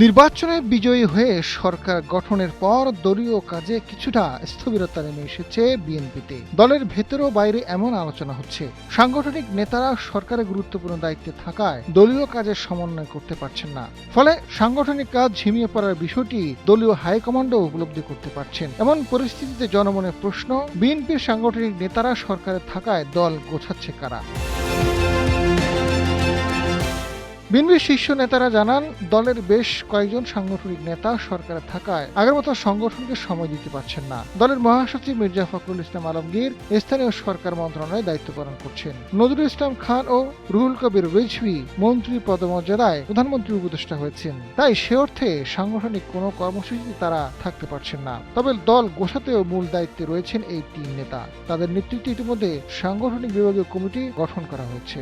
নির্বাচনে বিজয়ী হয়ে সরকার গঠনের পর দলীয় কাজে কিছুটা স্থবিরতা নেমে এসেছে বিএনপিতে। দলের ভেতর ও বাইরে এমন আলোচনা হচ্ছে, সাংগঠনিক নেতারা সরকারের গুরুত্বপূর্ণ দায়িত্বে থাকায় দলীয় কাজের সমন্বয় করতে পারছেন না। ফলে সাংগঠনিক কাজ ঝিমিয়ে পড়ার বিষয়টি দলীয় হাইকমান্ডও উপলব্ধি করতে পারছেন। এমন পরিস্থিতিতে জনমনের প্রশ্ন, বিএনপির সাংগঠনিক নেতারা সরকারে থাকায় দল গোছাচ্ছে কারা? বিএনপির শীর্ষ নেতারা জানান, দলের বেশ কয়েকজন সাংগঠনিক নেতা সরকারে থাকায় আগের মতো সংগঠনকে সময় দিতে পারছেন না। দলের মহাসচিব মির্জা ফখরুল ইসলাম আলমগীর স্থানীয় সরকার মন্ত্রণালয়ে দায়িত্ব পালন করছেন। নজরুল ইসলাম খান ও রুহুল কবির রিজভী মন্ত্রী পদমর্যাদায় প্রধানমন্ত্রীর উপদেষ্টা হয়েছেন। তাই সে অর্থে সাংগঠনিক কোনো কর্মসূচিতে তারা থাকতে পারছেন না। তবে দল গোছাতেও মূল দায়িত্বে রয়েছেন এই তিন নেতা। তাদের নেতৃত্বে ইতিমধ্যে সাংগঠনিক বিভাগীয় কমিটি গঠন করা হয়েছে।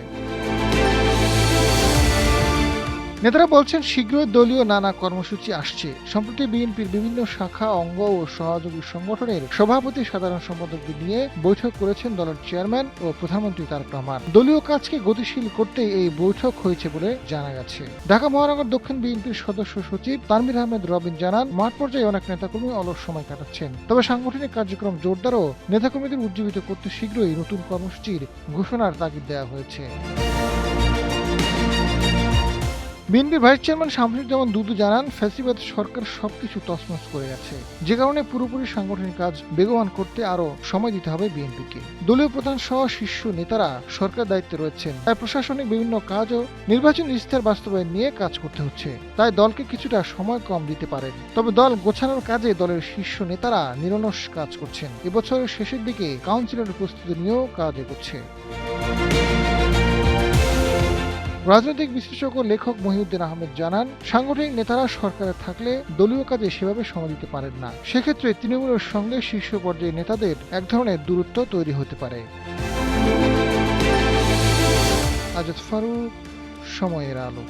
নেতারা বলছেন, শীঘ্রই দলীয় নানা কর্মসূচি আসছে। সম্প্রতি বিএনপির বিভিন্ন শাখা, অঙ্গ ও সহযোগী সংগঠনের সভাপতি, সাধারণ সম্পাদকদের নিয়ে বৈঠক করেছেন দলের চেয়ারম্যান ও প্রধানমন্ত্রী তারেক রহমান। দলীয় কাজকে গতিশীল করতে এই বৈঠক হয়েছে বলে জানা গেছে। ঢাকা মহানগর দক্ষিণ বিএনপির সদস্য সচিব তানভীর আহমেদ রবিন জানান, মাঠ পর্যায়ে অনেক নেতাকর্মী অলস সময় কাটাচ্ছেন। তবে সাংগঠনিক কার্যক্রম জোরদার ও নেতাকর্মীদের উজ্জীবিত করতে শীঘ্রই নতুন কর্মসূচির ঘোষণার তাগিদ দেওয়া হয়েছে। বিএনপির ভাইস চেয়ারম্যান শামসুজ্জামান দুদু জানান, ফ্যাসিবাদ সরকার সবকিছু তছনছ করে গেছে, যে কারণে পুরোপুরি সাংগঠনিক কাজ বেগবান করতে আরো সময় দিতে হবে বিএনপিকে। দলীয় প্রধান সহ শীর্ষ নেতারা সরকার দায়িত্বে রয়েছেন, তাই প্রশাসনিক বিভিন্ন কাজ ও নির্বাচনী ইস্তাহার বাস্তবায়ন নিয়ে কাজ করতে হচ্ছে। তাই দলকে কিছুটা সময় কম দিতে পারেন। তবে দল গোছানোর কাজে দলের শীর্ষ নেতারা নিরলস কাজ করছেন। এবছরের শেষের দিকে কাউন্সিলরের প্রস্তুতি নিয়েও কাজ এগোচ্ছে। রাজনৈতিক বিশ্লেষক ও লেখক মহিউদ্দিন আহমেদ জানান, সাংগঠনিক নেতারা সরকারে থাকলে দলীয় কাজে সেভাবে সময় দিতে পারেন না। সেক্ষেত্রে তৃণমূলের সঙ্গে শীর্ষ পর্যায়ে নেতাদের এক ধরনের দূরত্ব তৈরি হতে পারে। আজাদ ফারুক, সময়ের আলো।